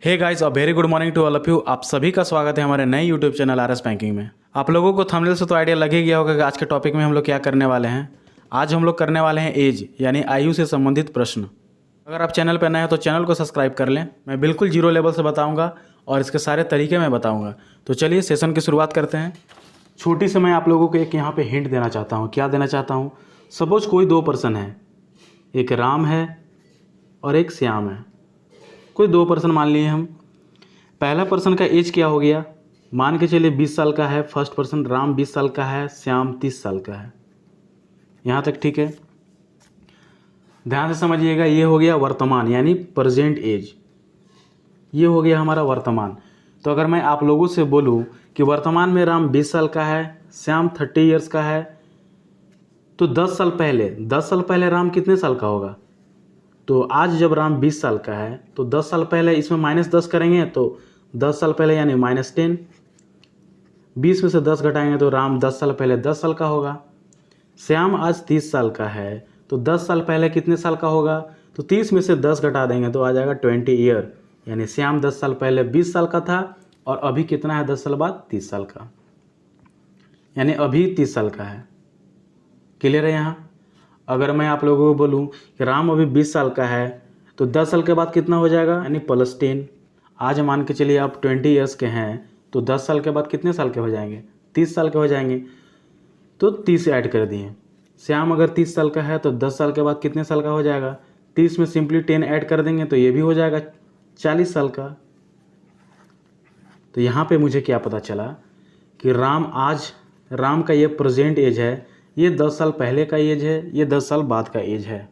Hey guys, a very good morning to all of you. आप सभी का स्वागत है हमारे नए यूट्यूब चैनल आरएस बैंकिंग में। आप लोगों को थंबनेल से तो आइडिया लग ही गया होगा कि आज के टॉपिक में हम लोग क्या करने वाले हैं। आज हम लोग करने वाले हैं एज यानी आयु से संबंधित प्रश्न। अगर आप चैनल पर नए हैं तो चैनल को सब्सक्राइब कर लें। मैं बिल्कुल जीरो लेवल से बताऊँगा और इसके सारे तरीके मैं बताऊँगा। तो चलिए सेशन की शुरुआत करते हैं। छोटी से मैं आप लोगों को एक यहाँ पर हिंट देना चाहता हूँ। क्या देना चाहता हूँ? सपोज कोई दो पर्सन है, एक राम है और एक श्याम है। कोई दो पर्सन मान लिए हम। पहला पर्सन का एज क्या हो गया? मान के चलिए 20 साल का है। फर्स्ट पर्सन राम 20 साल का है, श्याम 30 साल का है। यहाँ तक ठीक है। ध्यान से समझिएगा, ये हो गया वर्तमान यानी प्रेजेंट एज। ये हो गया हमारा वर्तमान। तो अगर मैं आप लोगों से बोलूँ कि वर्तमान में राम 20 साल का है, श्याम 30 ईयर्स का है, तो 10 साल पहले राम कितने साल का होगा? तो आज जब राम 20 साल का है तो 10 साल पहले इसमें -10 करेंगे तो 10 साल पहले यानी -10। 20 में से 10 घटाएंगे तो राम 10 साल पहले 10 साल का होगा। श्याम आज 30 साल का है तो 10 साल पहले कितने साल का होगा? तो 30 में से 10 घटा देंगे तो आ जाएगा 20 ईयर। यानी श्याम 10 साल पहले 20 साल का था और अभी कितना है 10 साल बाद? 30 साल का, यानी अभी 30 साल का है। क्लियर है यहाँ? अगर मैं आप लोगों को बोलूं कि राम अभी 20 साल का है तो 10 साल के बाद कितना हो जाएगा? यानी +10। आज मान के चलिए आप 20 ईयर्स के हैं तो 10 साल के बाद कितने साल के हो जाएंगे? 30 साल के हो जाएंगे। तो 30 ऐड कर दिए। श्याम अगर 30 साल का है तो 10 साल के बाद कितने साल का हो जाएगा? 30 में सिंपली 10 ऐड कर देंगे तो ये भी हो जाएगा 40 साल का। तो यहाँ पे मुझे क्या पता चला कि राम का ये प्रेजेंट एज है, ये 10 साल पहले का एज है, ये 10 साल बाद का एज है।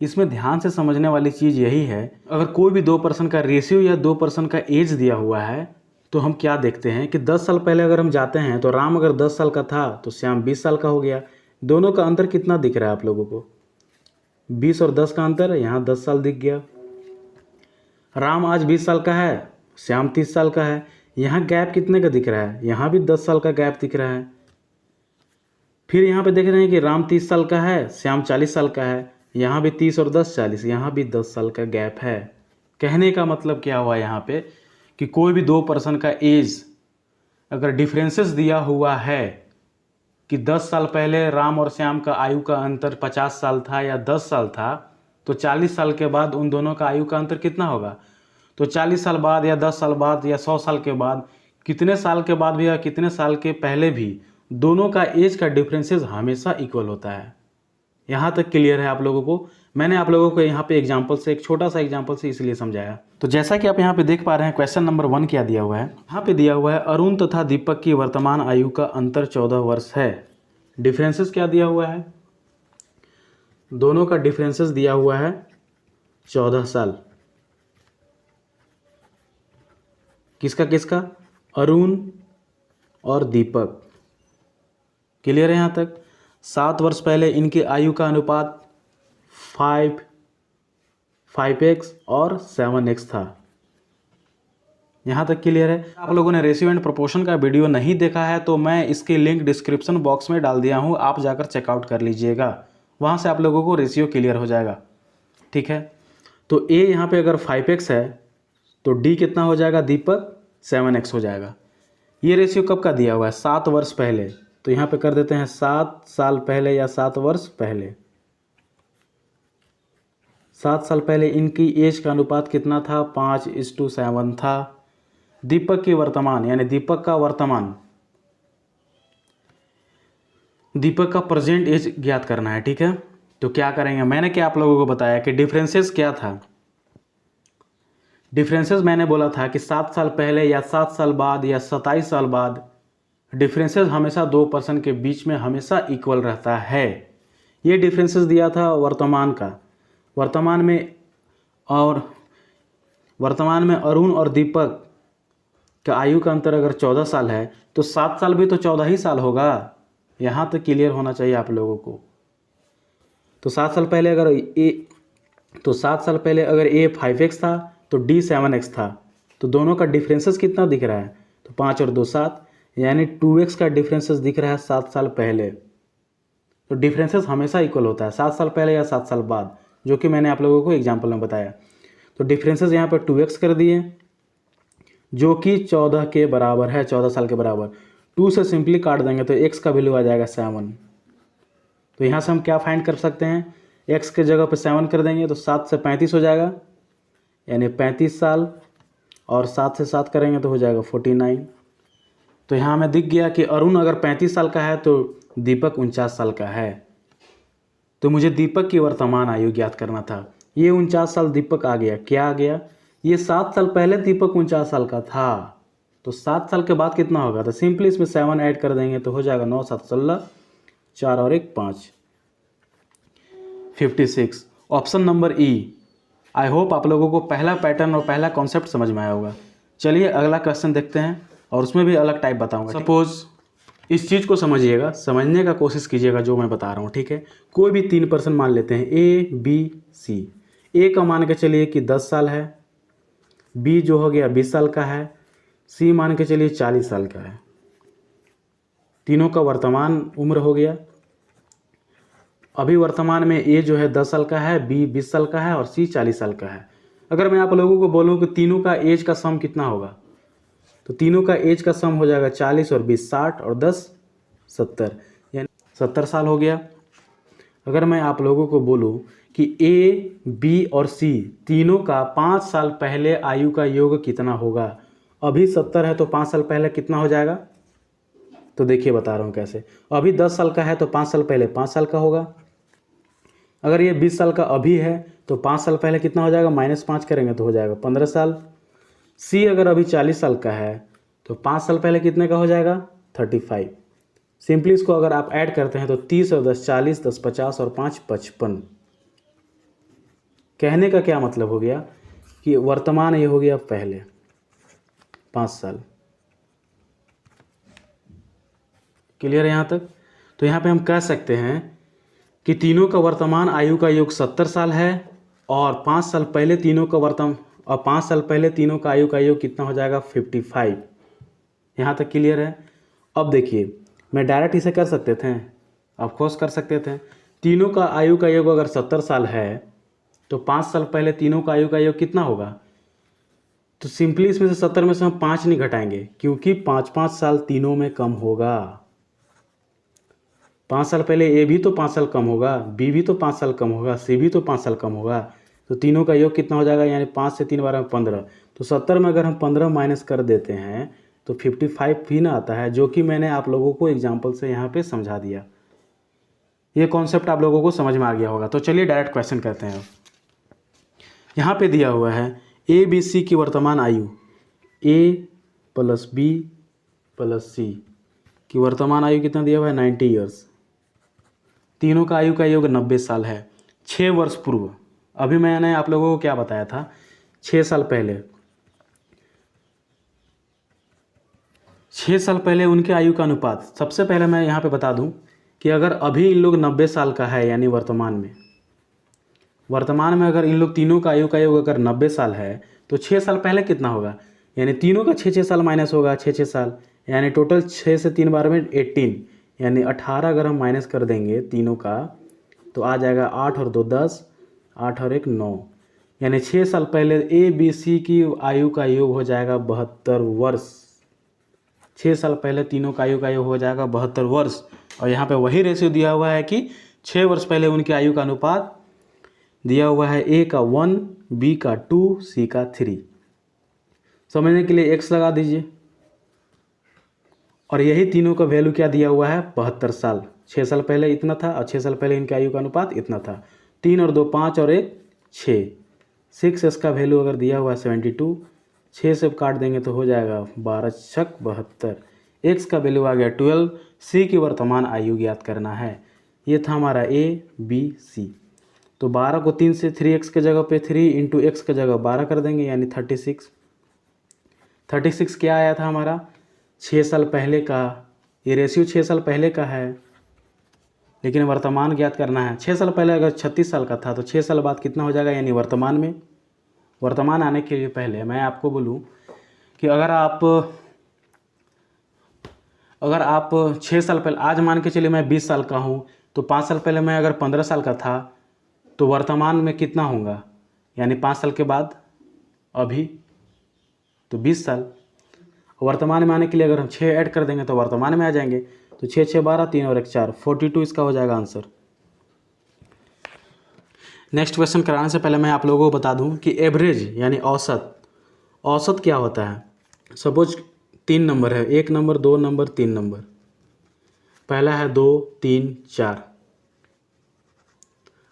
इसमें ध्यान से समझने वाली चीज़ यही है, अगर कोई भी दो पर्सन का रेशियो या दो पर्सन का एज दिया हुआ है तो हम क्या देखते हैं कि 10 साल पहले अगर हम जाते हैं तो राम अगर 10 साल का था तो श्याम 20 साल का हो गया। दोनों का अंतर कितना दिख रहा है आप लोगों को? 20 और 10 का अंतर, यहाँ 10 साल दिख गया। राम आज 20 साल का है, श्याम 30 साल का है। यहाँ गैप कितने का दिख रहा है? यहाँ भी 10 साल का गैप दिख रहा है। फिर यहाँ पे देख रहे हैं कि राम 30 साल का है, श्याम 40 साल का है। यहाँ भी 30 और 10 40, यहाँ भी 10 साल का गैप है। कहने का मतलब क्या हुआ यहाँ पे कि कोई भी दो पर्सन का एज अगर डिफरेंसेस दिया हुआ है कि 10 साल पहले राम और श्याम का आयु का अंतर 50 साल था या 10 साल था, तो 40 साल के बाद उन दोनों का आयु का अंतर कितना होगा? तो 40 साल बाद या 10 साल बाद या 100 साल के बाद, कितने साल के बाद भी या कितने साल के पहले भी दोनों का एज का डिफरेंसेस हमेशा इक्वल होता है। यहाँ तक क्लियर है आप लोगों को? मैंने आप लोगों को यहाँ पे एग्जांपल से, एक छोटा सा एग्जांपल से इसलिए समझाया। तो जैसा कि आप यहाँ पे देख पा रहे हैं, क्वेश्चन नंबर 1 क्या दिया हुआ है? यहाँ पे दिया हुआ है अरुण तथा दीपक की वर्तमान आयु का अंतर 14 वर्ष है। डिफरेंसेस क्या दिया हुआ है? दोनों का डिफरेंसेस दिया हुआ है 14 साल। किसका किसका? अरुण और दीपक। क्लियर है यहाँ तक? 7 वर्ष पहले इनकी आयु का अनुपात 5x और 7x था। यहाँ तक क्लियर है? आप लोगों ने रेशियो एंड प्रोपोर्शन का वीडियो नहीं देखा है तो मैं इसकी लिंक डिस्क्रिप्शन बॉक्स में डाल दिया हूँ, आप जाकर चेकआउट कर लीजिएगा। वहाँ से आप लोगों को रेशियो क्लियर हो जाएगा। ठीक है? तो A यहाँ पे अगर 5x है तो D कितना हो जाएगा? दीपक 7x हो जाएगा। ये रेशियो कब का दिया हुआ है? 7 वर्ष पहले। तो यहाँ पे कर देते हैं 7 साल पहले या 7 वर्ष पहले। 7 साल पहले इनकी एज का अनुपात कितना था? 5:7 था। दीपक की वर्तमान यानी दीपक का प्रेजेंट एज ज्ञात करना है। ठीक है? तो क्या करेंगे? मैंने क्या आप लोगों को बताया कि डिफरेंसेस क्या था? डिफरेंसेस मैंने बोला था कि 7 साल पहले या 7 साल बाद या 27 साल बाद डिफरेंसेस हमेशा दो पर्सन के बीच में हमेशा इक्वल रहता है। ये डिफरेंसेस दिया था वर्तमान का। वर्तमान में अरुण और दीपक का आयु का अंतर अगर 14 साल है तो 7 साल भी तो 14 ही साल होगा। यहाँ तक क्लियर होना चाहिए आप लोगों को। तो 7 साल पहले अगर A 5x था तो D 7x था। तो दोनों का डिफरेंसेस कितना दिख रहा है? तो 5 और 2 7, यानी 2x का डिफरेंसेस दिख रहा है 7 साल पहले। तो डिफरेंसेस हमेशा इक्वल होता है 7 साल पहले या 7 साल बाद, जो कि मैंने आप लोगों को एग्जांपल में बताया। तो डिफरेंसेस यहाँ पर 2x कर दिए जो कि 14 के बराबर है, 14 साल के बराबर। 2 से सिंपली काट देंगे तो x का वैल्यू आ जाएगा 7। तो यहाँ से हम क्या फाइंड कर सकते हैं, x के जगह पे 7 कर देंगे तो 7 से 35 हो जाएगा, यानी 35 साल, और 7 से 7 करेंगे तो हो जाएगा 49। तो यहाँ हमें दिख गया कि अरुण अगर 35 साल का है तो दीपक 49 साल का है। तो मुझे दीपक की वर्तमान आयु ज्ञात करना था। ये 49 साल दीपक आ गया, क्या आ गया, ये 7 साल पहले दीपक 49 साल का था, तो 7 साल के बाद कितना होगा, तो सिंपली इसमें 7 ऐड कर देंगे तो हो जाएगा 9 7 16, 4 और 1 5, 56। Option number E. I hope आप लोगों को पहला पैटर्न और पहला कॉन्सेप्ट समझ में आया होगा। चलिए अगला क्वेश्चन देखते हैं, और उसमें भी अलग टाइप बताऊंगा। सपोज इस चीज़ को समझिएगा, समझने का कोशिश कीजिएगा जो मैं बता रहा हूँ, ठीक है। कोई भी 3 पर्सन मान लेते हैं, ए बी सी। ए का मान के चलिए कि 10 साल है, बी जो हो गया 20 साल का है, सी मान के चलिए 40 साल का है। तीनों का वर्तमान उम्र हो गया। अभी वर्तमान में ए जो है 10 साल का है, बी 20 साल का है और सी 40 साल का है। अगर मैं आप लोगों को बोलूँ कि तीनों का एज का सम कितना होगा, तो तीनों का एज का सम हो जाएगा 40 और 20 60 और 10 70, यानी 70 साल हो गया। अगर मैं आप लोगों को बोलूं कि ए बी और सी तीनों का 5 साल पहले आयु का योग कितना होगा, अभी 70 है तो 5 साल पहले कितना हो जाएगा, तो देखिए बता रहा हूँ कैसे। अभी 10 साल का है तो 5 साल पहले 5 साल का होगा। अगर ये 20 साल का अभी है तो 5 साल पहले कितना हो जाएगा, -5 करेंगे तो हो जाएगा 15 साल। सी अगर अभी 40 साल का है तो 5 साल पहले कितने का हो जाएगा, 35। सिंपली इसको अगर आप ऐड करते हैं तो 30 और 10 40, 10 50 और 5 55। कहने का क्या मतलब हो गया कि वर्तमान ये हो गया पहले 5 साल। क्लियर है यहाँ तक। तो यहाँ पे हम कह सकते हैं कि तीनों का वर्तमान आयु का योग 70 साल है, और 5 साल पहले तीनों का और 5 साल पहले तीनों का आयु का योग कितना हो जाएगा, 55। यहाँ तक क्लियर है। अब देखिए मैं डायरेक्ट इसे कर सकते थे, ऑफ कोर्स कर सकते थे। तीनों का आयु का योग अगर 70 साल है तो 5 साल पहले तीनों का आयु का योग कितना होगा, तो सिंपली इसमें से 70 में से हम 5 नहीं घटाएंगे, क्योंकि 5-5 साल तीनों में कम होगा। 5 साल पहले ए भी तो 5 साल कम होगा, बी भी तो 5 साल कम होगा, सी भी तो 5 साल कम होगा। तो तीनों का योग कितना हो जाएगा, यानी 5 से 3 12 15। तो 70 में अगर हम 15 माइनस कर देते हैं तो 55 भी ना आता है, जो कि मैंने आप लोगों को एग्जाम्पल से यहाँ पे समझा दिया। ये कॉन्सेप्ट आप लोगों को समझ में आ गया होगा। तो चलिए डायरेक्ट क्वेश्चन करते हैं। यहाँ पे दिया हुआ है ए बी सी की वर्तमान आयु, ए प्लस बी प्लस सी की वर्तमान आयु कितना दिया हुआ है, 90 ईयर्स। तीनों का आयु का योग 90 साल है। 6 वर्ष पूर्व, अभी मैंने आप लोगों को क्या बताया था, 6 साल पहले, 6 साल पहले उनके आयु का अनुपात। सबसे पहले मैं यहाँ पे बता दूँ कि अगर अभी इन लोग 90 साल का है, यानी वर्तमान में अगर इन लोग तीनों का आयु का योग अगर 90 साल है तो 6 साल पहले कितना होगा, यानी तीनों का 6-6 साल माइनस होगा, 6-6 साल, यानी टोटल 6 से 3 बार में 18, यानी 18 अगर हम माइनस कर देंगे तीनों का तो आ जाएगा 8 और 2 10, 8 और 1 9, यानी 6 साल पहले ए बी सी की आयु का योग हो जाएगा 72 वर्ष। 6 साल पहले तीनों का आयु का योग हो जाएगा 72 वर्ष। और यहाँ पे वही रेशियो दिया हुआ है कि 6 वर्ष पहले उनकी आयु का अनुपात दिया हुआ है, ए का 1, बी का 2, सी का 3। समझने के लिए x लगा दीजिए, और यही तीनों का वैल्यू क्या दिया हुआ है, 72 साल। 6 साल पहले इतना था और 6 साल पहले इनके आयु का अनुपात इतना था। 3 और 2 5 और 1 6, 6 इसका वैल्यू अगर दिया हुआ है 72, 6 से काट देंगे तो हो जाएगा 12 छक 72। एक्स का वैल्यू आ गया 12। सी की वर्तमान आयु ज्ञात करना है। ये था हमारा ए बी सी। तो 12 को 3 से 3x के जगह पे 3 इंटू एक्स के जगह 12 कर देंगे, यानी 36। 36 क्या आया था हमारा, 6 साल पहले का। ये रेशियो 6 साल पहले का है, लेकिन वर्तमान ज्ञात करना है। 6 साल पहले अगर 36 साल का था तो 6 साल बाद कितना हो जाएगा, यानी वर्तमान में। वर्तमान आने के लिए पहले मैं आपको बोलूँ कि अगर आप 6 साल पहले, आज मान के चलिए मैं 20 साल का हूँ, तो 5 साल पहले मैं अगर 15 साल का था तो वर्तमान में कितना होगा, यानी 5 साल के बाद अभी तो 20 साल। वर्तमान में आने के लिए अगर हम 6 ऐड कर देंगे तो वर्तमान में आ जाएंगे। तो 6 6 12, 3 और 1 4, 42 इसका हो जाएगा आंसर। नेक्स्ट क्वेश्चन कराने से पहले मैं आप लोगों को बता दूं कि एवरेज यानी औसत क्या होता है। सपोज 3 नंबर है, 1 नंबर, 2 नंबर, 3 नंबर। पहला है 2 3 4।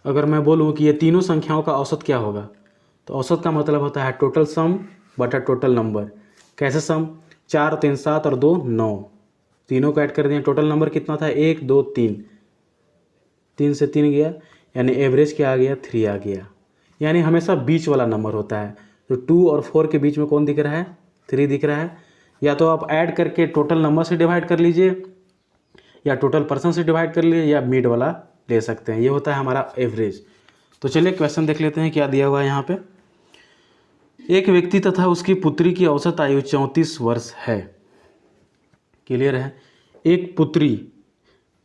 अगर मैं बोलूं कि ये तीनों संख्याओं का औसत क्या होगा, तो औसत का मतलब होता है टोटल सम बटा टोटल नंबर। कैसे सम? 4 3 7 और 2 9, तीनों को ऐड कर दिए। टोटल नंबर कितना था? 1 2 3, 3 से 3 गया, यानी एवरेज क्या आ गया? 3 आ गया। यानी हमेशा बीच वाला नंबर होता है। तो 2 और 4 के बीच में कौन दिख रहा है? 3 दिख रहा है। या तो आप ऐड करके टोटल नंबर से डिवाइड कर लीजिए, या टोटल पर्सन से डिवाइड कर लीजिए, या मिड वाला ले सकते हैं। ये होता है हमारा एवरेज। तो चलिए क्वेश्चन देख लेते हैं क्या दिया हुआ है यहाँ पे। एक व्यक्ति तथा उसकी पुत्री की औसत आयु 34 वर्ष है। क्लियर है? एक पुत्री,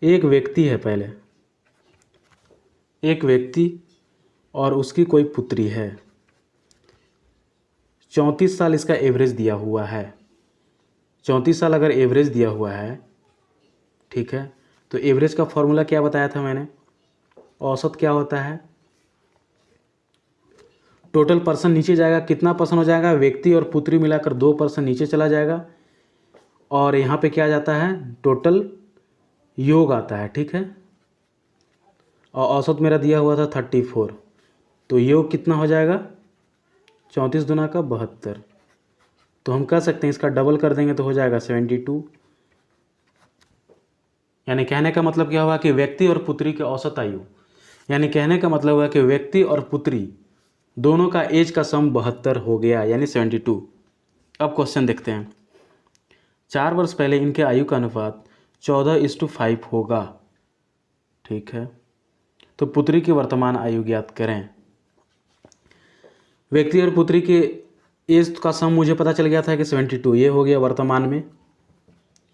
एक व्यक्ति है, पहले एक व्यक्ति और उसकी कोई पुत्री है। 34 साल इसका एवरेज दिया हुआ है। 34 साल अगर एवरेज दिया हुआ है, ठीक है, तो एवरेज का फॉर्मूला क्या बताया था मैंने? औसत क्या होता है? टोटल पर्सन नीचे जाएगा, कितना पर्सन हो जाएगा? व्यक्ति और पुत्री मिलाकर 2 पर्सन नीचे चला जाएगा, और यहाँ पे क्या जाता है? टोटल योग आता है, ठीक है। और औसत मेरा दिया हुआ था 34, तो योग कितना हो जाएगा? 34 दूना का 72। तो हम कह सकते हैं इसका डबल कर देंगे तो हो जाएगा 72। यानी कहने का मतलब क्या हुआ कि व्यक्ति और पुत्री की औसत आयु, यानी कहने का मतलब हुआ कि व्यक्ति और पुत्री दोनों का एज का सम 72 हो गया, यानी 72। अब क्वेश्चन देखते हैं। 4 वर्ष पहले इनके आयु का अनुपात 14:5 होगा, ठीक है। तो पुत्री की वर्तमान आयु ज्ञात करें। व्यक्ति और पुत्री के एज का सम मुझे पता चल गया था कि 72, ये हो गया वर्तमान में,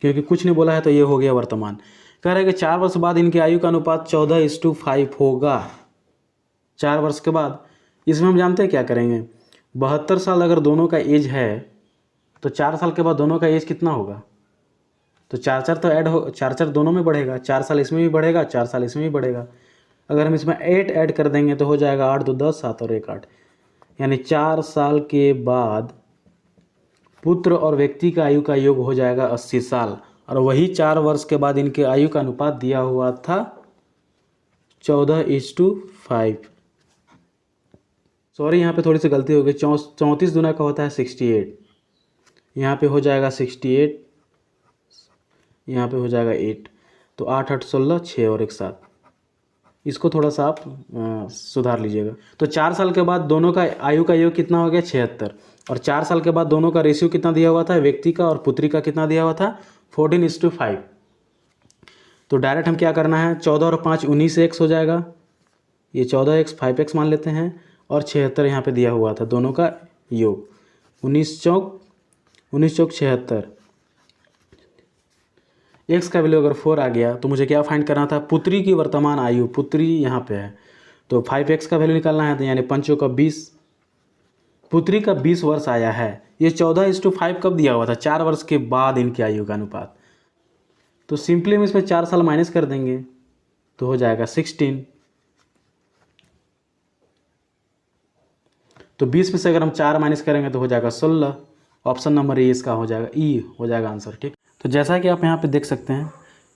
क्योंकि कुछ नहीं बोला है तो ये हो गया वर्तमान। कह रहे हैं कि 4 वर्ष बाद इनकी आयु का अनुपात 14:5 होगा। 4 वर्ष के बाद इसमें हम जानते हैं क्या करेंगे? 72 साल अगर दोनों का एज है, तो 4 साल के बाद दोनों का एज कितना होगा? तो 4 4 तो ऐड हो, 4 4 दोनों में बढ़ेगा, 4 साल इसमें भी बढ़ेगा, 4 साल इसमें भी बढ़ेगा। अगर हम इसमें 8 ऐड कर देंगे तो हो जाएगा 8 2 10, 7 और 1 8, यानी 4 साल के बाद पुत्र और व्यक्ति का आयु का योग हो जाएगा 80 साल। और वही 4 वर्ष के बाद इनके आयु का अनुपात दिया हुआ था 14:5। सॉरी, यहाँ पे थोड़ी सी गलती हो गई। 34 दूना का होता है 68, यहाँ पे हो जाएगा 68, यहाँ पे हो जाएगा 8। तो 8 8 16, 6 और 1 7। इसको थोड़ा सा आप सुधार लीजिएगा। तो 4 साल के बाद दोनों का आयु का योग कितना हो गया? 76। और 4 साल के बाद दोनों का रेशियो कितना दिया हुआ था? व्यक्ति का और पुत्री का कितना दिया हुआ था? 14:5। तो डायरेक्ट हम क्या करना है? 14 और 5 19x हो जाएगा, ये 14x 5x मान लेते हैं, और 76 यहाँ पे दिया हुआ था दोनों का योग। 19 चौक 76। x का वैल्यू अगर 4 आ गया तो मुझे क्या फाइंड करना था? पुत्री की वर्तमान आयु। पुत्री यहाँ पे है तो 5x का वैल्यू निकालना है, तो यानी 5 का 20। पुत्री का 20 वर्ष आया है। ये 14:5 कब दिया हुआ था? 4 वर्ष के बाद इनकी आयु का अनुपात। तो सिंपली हम इसमें 4 साल माइनस कर देंगे तो हो जाएगा 16। तो 20 में से अगर हम 4 माइनस करेंगे तो हो जाएगा 16। ऑप्शन नंबर ए इसका हो जाएगा, ई हो जाएगा आंसर, ठीक। तो जैसा कि आप यहाँ पे देख सकते हैं,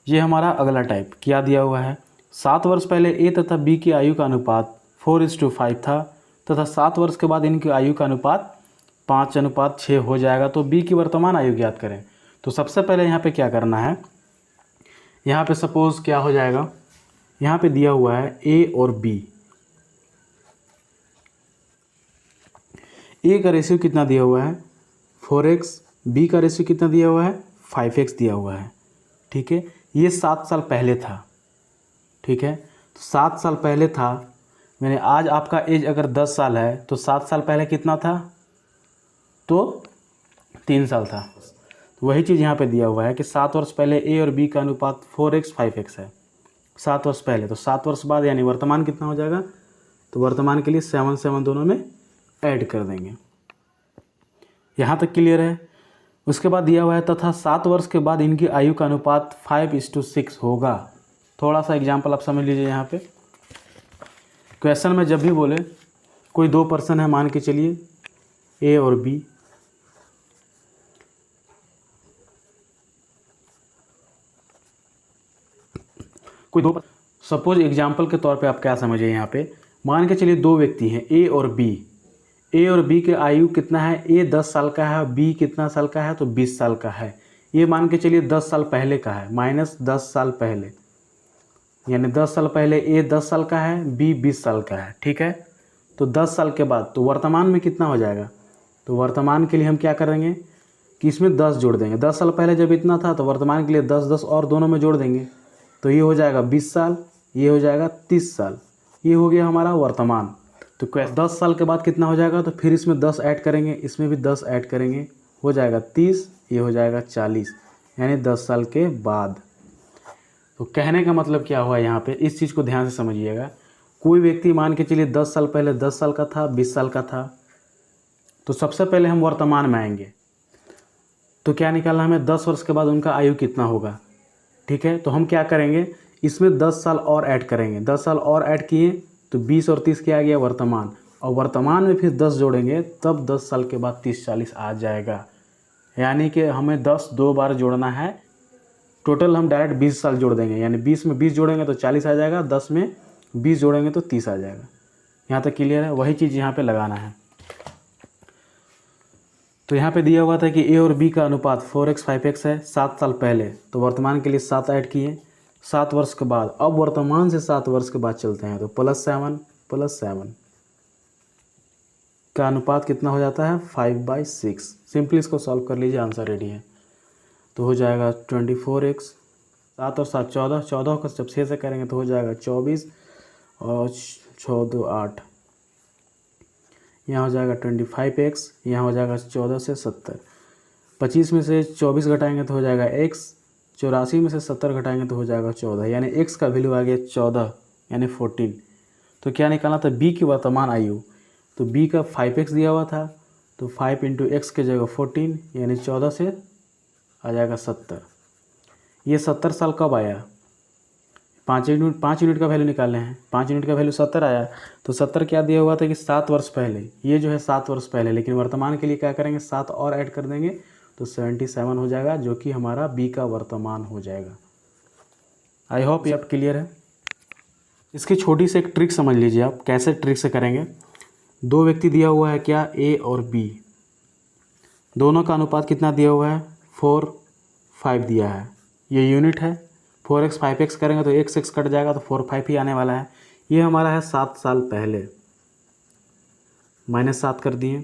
ये हमारा अगला टाइप क्या दिया हुआ है। 7 वर्ष पहले ए तथा बी की आयु का अनुपात 4:5 था, तथा 7 वर्ष के बाद इनकी आयु का अनुपात 5:6 हो जाएगा। तो बी की वर्तमान आयु ज्ञात करें। तो सबसे पहले यहाँ पे क्या करना है? यहाँ पे सपोज क्या हो जाएगा, यहाँ पे दिया हुआ है ए और बी। ए का रेशियो कितना दिया हुआ है? 4x। बी का रेशियो कितना दिया हुआ है? 5x दिया हुआ है, ठीक है। ये 7 साल पहले था, ठीक है। तो 7 साल पहले था, मैंने आज आपका एज अगर 10 साल है तो 7 साल पहले कितना था? तो 3 साल था। तो वही चीज़ यहाँ पे दिया हुआ है कि 7 वर्ष पहले ए और बी का अनुपात 4x 5x है। 7 वर्ष पहले, तो 7 वर्ष बाद यानी वर्तमान कितना हो जाएगा? तो वर्तमान के लिए 7 7 दोनों में ऐड कर देंगे। यहाँ तक क्लियर है। उसके बाद दिया हुआ है तथा 7 वर्ष के बाद इनकी आयु का अनुपात 5:6 होगा। थोड़ा सा एग्जाम्पल आप समझ लीजिए। यहाँ पे क्वेश्चन में जब भी बोले कोई 2 पर्सन है, मान के चलिए ए और बी, कोई 2, सपोज एग्जाम्पल के तौर पे आप क्या समझिए। यहाँ पे मान के चलिए 2 व्यक्ति हैं ए और बी। ए और बी के आयु कितना है, ए 10 साल का है, बी कितना साल का है, तो 20 साल का है। ये मान के चलिए 10 साल पहले का है, माइनस 10 साल पहले, यानी 10 साल पहले ए 10 साल का है, बी 20 साल का है। ठीक है, तो 10 साल के बाद तो वर्तमान में कितना हो जाएगा, तो वर्तमान के लिए हम क्या करेंगे कि इसमें 10 जोड़ देंगे। 10 साल पहले जब इतना था तो वर्तमान के लिए 10 और दोनों में जोड़ देंगे, तो ये हो जाएगा 20 साल, ये हो जाएगा 30 साल। ये हो गया हमारा वर्तमान। तो 10 साल के बाद कितना हो जाएगा, तो फिर इसमें 10 ऐड करेंगे, इसमें भी 10 ऐड करेंगे, हो जाएगा 30, ये हो जाएगा 40, यानी 10 साल के बाद। तो कहने का मतलब क्या हुआ यहाँ पे, इस चीज़ को ध्यान से समझिएगा। कोई व्यक्ति मान के चलिए 10 साल पहले 10 साल का था, 20 साल का था, तो सबसे पहले हम वर्तमान में आएंगे। तो क्या निकालना हमें, 10 वर्ष के बाद उनका आयु कितना होगा। ठीक है, तो हम क्या करेंगे, इसमें 10 साल और ऐड करेंगे। 10 साल और ऐड किए तो 20 और 30 क्या आ गया, वर्तमान। और वर्तमान में फिर 10 जोड़ेंगे, तब 10 साल के बाद 30-40 आ जाएगा। यानी कि हमें 10 2 बार जोड़ना है। टोटल हम डायरेक्ट 20 साल जोड़ देंगे, यानी 20 में 20 जोड़ेंगे तो 40 आ जाएगा, 10 में 20 जोड़ेंगे तो 30 आ जाएगा। यहाँ तक क्लियर है। वही चीज़ यहाँ पे लगाना है। तो यहाँ पे दिया हुआ था कि ए और बी का अनुपात 4x 5x है 7 साल पहले, तो वर्तमान के लिए 7 ऐड किए। 7 वर्ष के बाद, अब वर्तमान से 7 वर्ष के बाद चलते हैं, तो +7 का अनुपात कितना हो जाता है, 5/6। सिंपली इसको सॉल्व कर लीजिए, आंसर रेडी है। तो हो जाएगा 24x, 7 और 7 14, 14 को जब 6 से करेंगे तो हो जाएगा 24 और 6 2 8, यहाँ हो जाएगा 25x, यहाँ हो जाएगा 14 से 70, 25 में से 24 घटाएंगे तो हो जाएगा x, 84 में से 70 घटाएंगे तो हो जाएगा 14, यानी x का वैल्यू आ गया 14 यानी 14। तो क्या निकालना था, b की वर्तमान आयु। तो b का 5x दिया हुआ था, तो 5 × x के जगह 14, यानी 14 से आ जाएगा 70। ये 70 साल कब आया, 5 यूनिट का वैल्यू निकालने हैं। 5 यूनिट का वैल्यू 70 आया, तो 70 क्या दिया हुआ था कि 7 वर्ष पहले, ये जो है 7 वर्ष पहले। लेकिन वर्तमान के लिए क्या करेंगे, 7 और ऐड कर देंगे तो 77 हो जाएगा, जो कि हमारा बी का वर्तमान हो जाएगा। आई होप ये अब क्लियर है। इसकी छोटी सी एक ट्रिक समझ लीजिए आप, कैसे ट्रिक से करेंगे। 2 व्यक्ति दिया हुआ है क्या, ए और बी, दोनों का अनुपात कितना दिया हुआ है, 4:5 दिया है। ये यूनिट है। 4x 5x करेंगे तो x कट जाएगा, तो 4 5 ही आने वाला है। ये हमारा है 7 साल पहले, -7 कर दिए।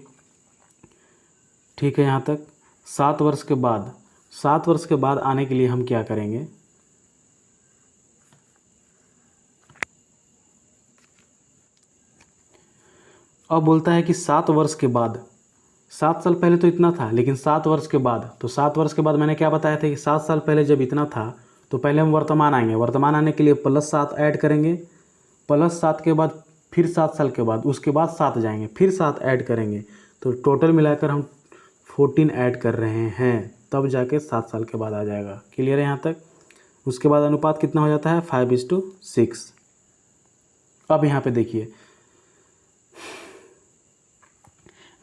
ठीक है, यहाँ तक। 7 वर्ष के बाद, 7 वर्ष के बाद आने के लिए हम क्या करेंगे, अब बोलता है कि 7 वर्ष के बाद, 7 साल पहले तो इतना था, लेकिन 7 वर्ष के बाद, तो 7 वर्ष के बाद मैंने क्या बताया था कि 7 साल पहले जब इतना था, तो पहले हम वर्तमान आएंगे। वर्तमान आने के लिए +7 ऐड करेंगे, +7 के बाद फिर 7 साल के बाद, उसके बाद 7 जाएंगे, फिर 7 ऐड करेंगे, तो टोटल मिलाकर हम 14 ऐड कर रहे हैं, तब जाके 7 साल के बाद आ जाएगा। क्लियर है यहाँ तक। उसके बाद अनुपात कितना हो जाता है, 5:6। अब यहाँ पे देखिए,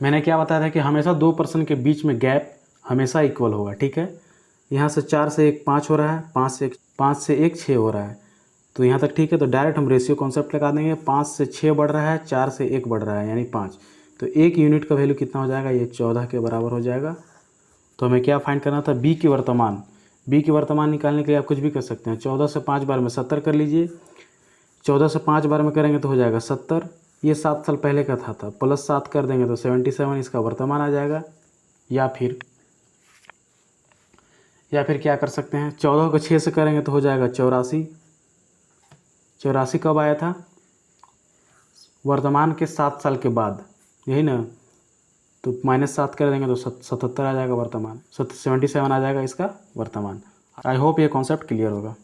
मैंने क्या बताया था कि हमेशा 2 पर्सन के बीच में गैप हमेशा इक्वल होगा। ठीक है, यहाँ से 4 से 1 5 हो रहा है, 5 से 1 6 हो रहा है, तो यहाँ तक ठीक है। तो डायरेक्ट हम रेशियो कॉन्सेप्ट लगा देंगे। 5 से 6 बढ़ रहा है, 4 से 1 बढ़ रहा है, यानी 5। तो 1 यूनिट का वैल्यू कितना हो जाएगा, ये 14 के बराबर हो जाएगा। तो हमें क्या फाइंड करना था, बी की वर्तमान। बी की वर्तमान निकालने के लिए आप कुछ भी कर सकते हैं। 14 से 5 बार में 70 कर लीजिए। 14 से 5 बार में करेंगे तो हो जाएगा 70। ये 7 साल पहले का था, +7 कर देंगे तो 77 इसका वर्तमान आ जाएगा। या फिर क्या कर सकते हैं, 14 को 6 से करेंगे तो हो जाएगा 84। 84 कब आया था, वर्तमान के 7 साल के बाद, यही ना। तो -7 कर देंगे तो 77 आ जाएगा वर्तमान, 77 आ जाएगा इसका वर्तमान। आई होप ये कॉन्सेप्ट क्लियर होगा।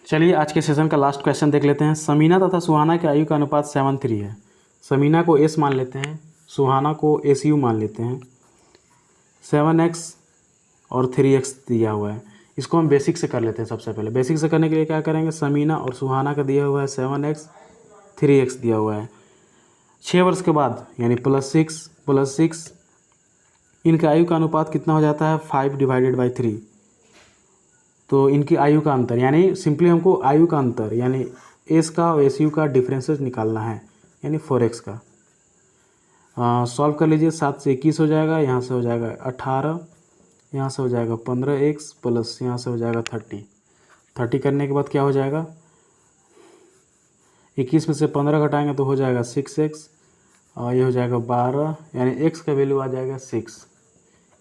चलिए आज के सेशन का लास्ट क्वेश्चन देख लेते हैं। समीना तथा सुहाना के आयु का अनुपात 7:3 है। समीना को S मान लेते हैं, सुहाना को SU मान लेते हैं। 7x और 3x दिया हुआ है। इसको हम बेसिक से कर लेते हैं। सबसे पहले बेसिक से करने के लिए क्या करेंगे, समीना और सुहाना का दिया हुआ है 7x, 3x दिया हुआ है। 6 वर्ष के बाद यानी +6 इनके आयु का अनुपात कितना हो जाता है, 5/3। तो इनकी आयु का अंतर यानी सिंपली हमको आयु का अंतर यानी एस का और एस यू का डिफरेंसेस निकालना है, यानी 4x का। सॉल्व कर लीजिए। 7 से 21 हो जाएगा, यहाँ से हो जाएगा 18, यहाँ से हो जाएगा 15x प्लस यहाँ से हो जाएगा 30 करने के बाद क्या हो जाएगा, 21 में से 15 घटाएंगे तो हो जाएगा 6x और ये हो जाएगा 12, यानी x का वैल्यू आ जाएगा 6।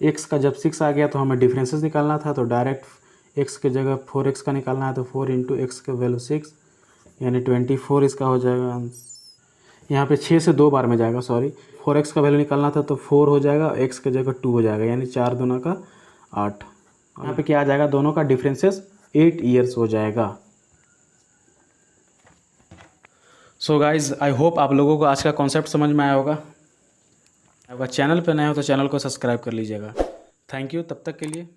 x का जब 6 आ गया तो हमें डिफरेंसेस निकालना था, तो डायरेक्ट x के जगह 4x का निकालना है, तो 4 × x का वैल्यू 6 यानी 24 इसका हो जाएगा। यहाँ पे 6 से 2 बार में जाएगा, सॉरी 4x का वैल्यू निकालना था तो 4 हो जाएगा, x के जगह 2 हो जाएगा, यानी 4 दूना का 8। यहाँ पे क्या आ जाएगा, दोनों का डिफरेंसेस 8 ईयर्स हो जाएगा। सो गाइज़, आई होप आप लोगों को आज का कॉन्सेप्ट समझ में आया होगा। अगर चैनल पर नए हो तो चैनल को सब्सक्राइब कर लीजिएगा। थैंक यू, तब तक के लिए।